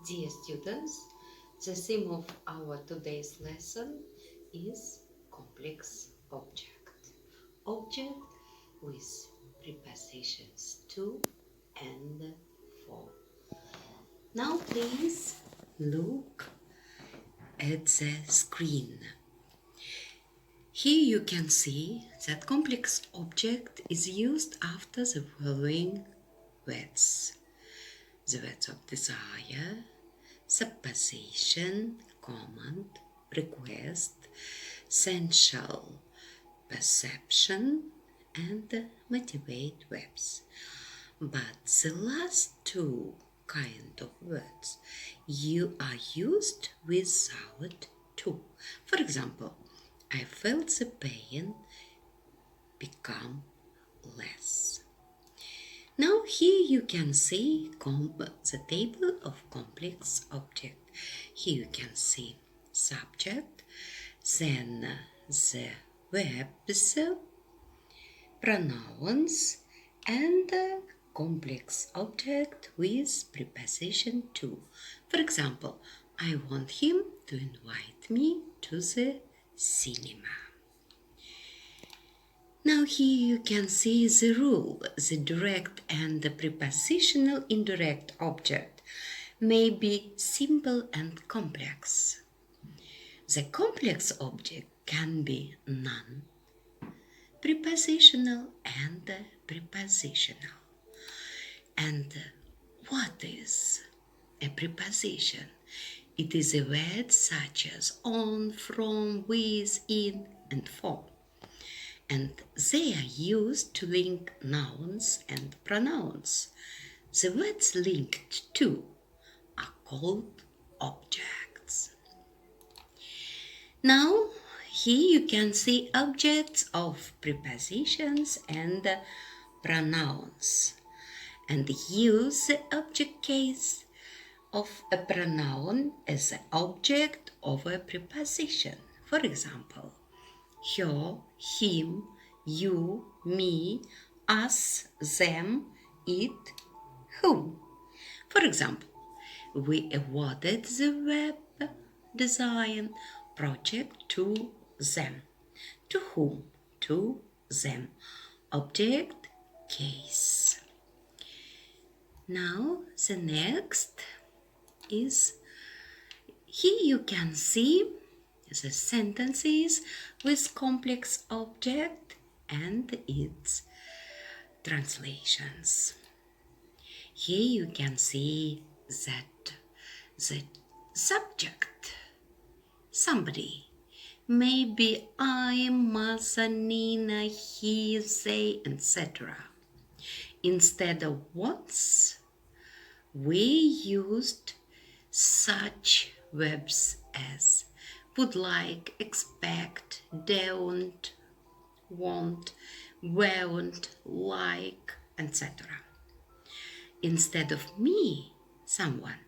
Dear students, the theme of our today's lesson is complex object. Object with prepositions to and for. Now please look at the screen. Here you can see that complex object is used after the following words. The words of desire, supposition, command, request, sensual, perception, and motivate verbs. But the last two kind of words you are used without to. For example, I felt the pain become less. Now here you can see the table of complex object. Here you can see subject, then the verbs, pronouns, and complex object with preposition to. For example, I want him to invite me to the cinema. Now here you can see the rule. The direct and the prepositional indirect object may be simple and complex. The complex object can be non-prepositional and prepositional. And what is a preposition? It is a word such as on, from, with, in, and for. And they are used to link nouns and pronouns. The words linked to are called objects. Now, here you can see objects of prepositions and pronouns. And use the object case of a pronoun as an object of a preposition. For example, her, him, you, me, us, them, it, whom. For example, we awarded the web design project to them. To whom? To them. Object case. Now the next is, here you can see the sentences with complex object and its translations. Here you can see that the subject, somebody, maybe I, mother, Nina, he, they, etc. Instead of once, we used such verbs as would like, expect, don't, want, won't, like, etc. Instead of me, someone,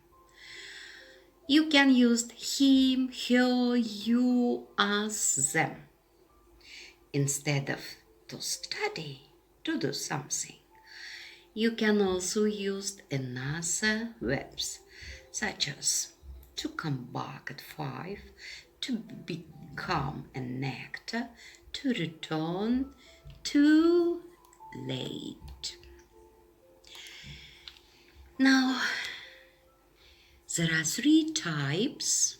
you can use him, her, you, us, them. Instead of to study, to do something, you can also use another verbs such as to come back at 5, to become an actor, to return, too late. Now, there are 3 types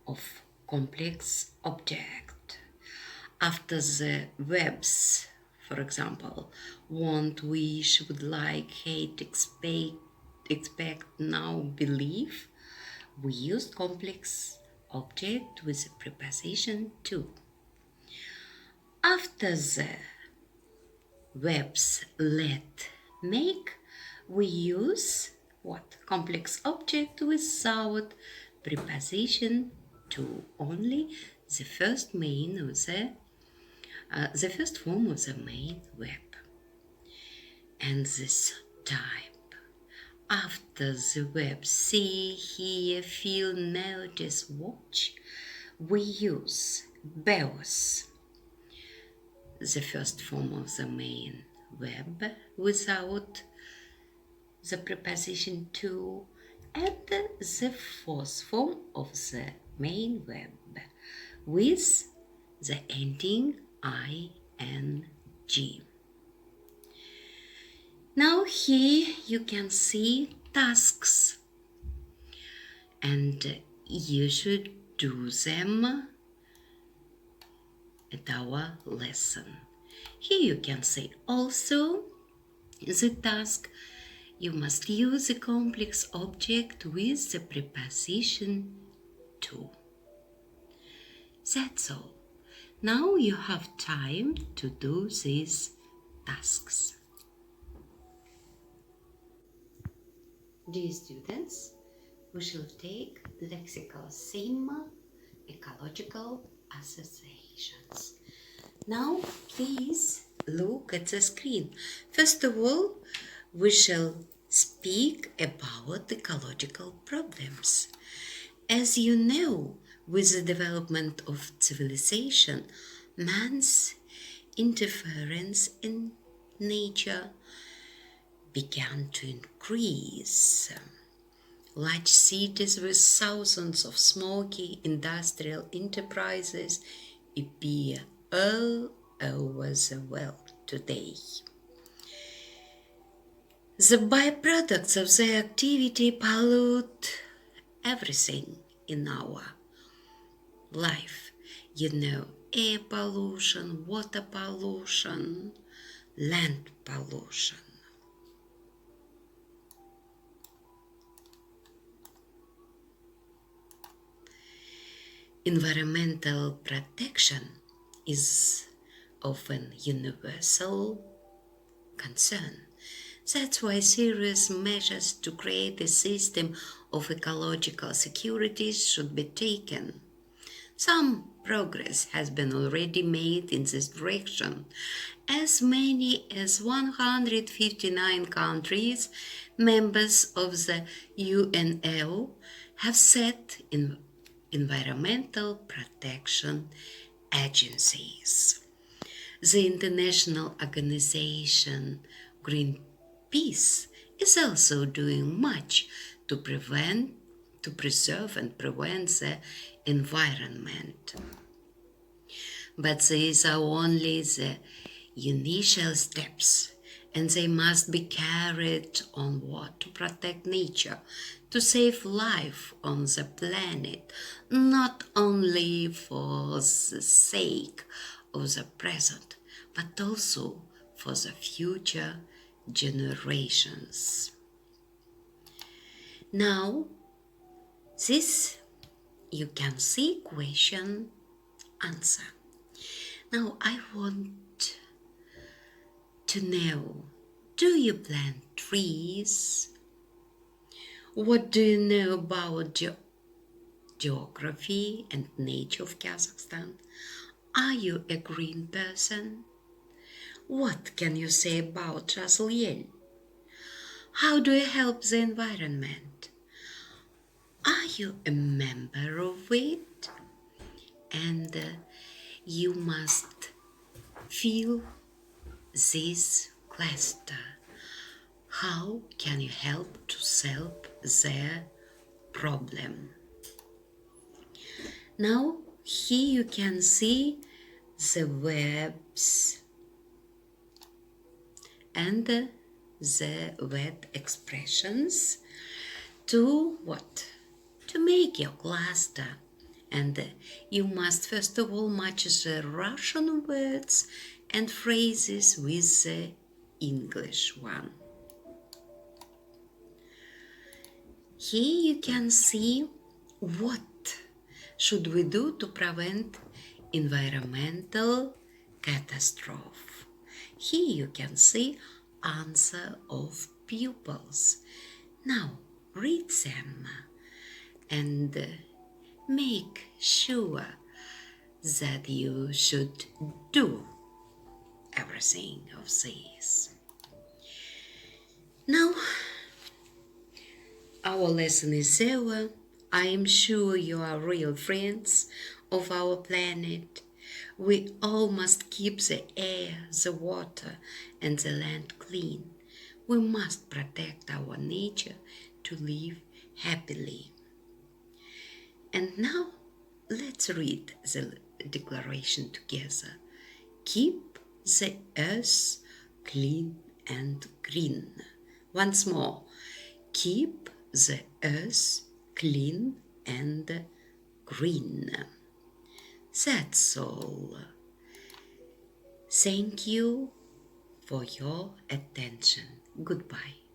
of complex object. After the verbs, for example, want, wish, would like, hate, expect, now, believe, we used complex object with a preposition to. After the verbs let, make, we use what? Complex object without preposition to, only the first main of the first form of the main verb. And this type, after the verb see, hear, feel, notice, watch, we use both the first form of the main verb without the preposition to and the fourth form of the main verb with the ending ing. Now here you can see tasks, and you should do them at our lesson. Here you can say also the task. You must use a complex object with the preposition to. That's all. Now you have time to do these tasks. Dear students, we shall take lexical theme, ecological associations. Now please look at the screen. First of all, we shall speak about ecological problems. As you know, with the development of civilization, man's interference in nature began to increase. Large cities with thousands of smoky industrial enterprises appear all over the world today. The byproducts of their activity pollute everything in our life. You know, air pollution, water pollution, land pollution. Environmental protection is often universal concern. That's why serious measures to create a system of ecological security should be taken. Some progress has been already made in this direction. As many as 159 countries, members of the UNO, have set environmental protection agencies. The international organization Greenpeace is also doing much to preserve and prevent the environment. But these are only the initial steps, and they must be carried onward to protect nature, to save life on the planet, not only for the sake of the present, but also for the future generations. Now, this you can see question answer. Now I want to know, do you plant trees? What do you know about geography and nature of Kazakhstan? Are you a green person? What can you say about Ras-Al-Yel? How do you help the environment? Are you a member of it? And you must feel this cluster. How can you help to solve their problem? Now, here you can see the verbs and the word expressions to what? To make your cluster. And you must first of all match the Russian words and phrases with the English one. Here you can see what should we do to prevent environmental catastrophe. Here you can see answer of pupils. Now read them and make sure that you should do everything of this. Now our lesson is over. I am sure you are real friends of our planet. We all must keep the air, the water, and the land clean. We must protect our nature to live happily. And now let's read the declaration together. Keep the earth clean and green. Once more. Keep the earth clean and green. That's all. Thank you for your attention. Goodbye.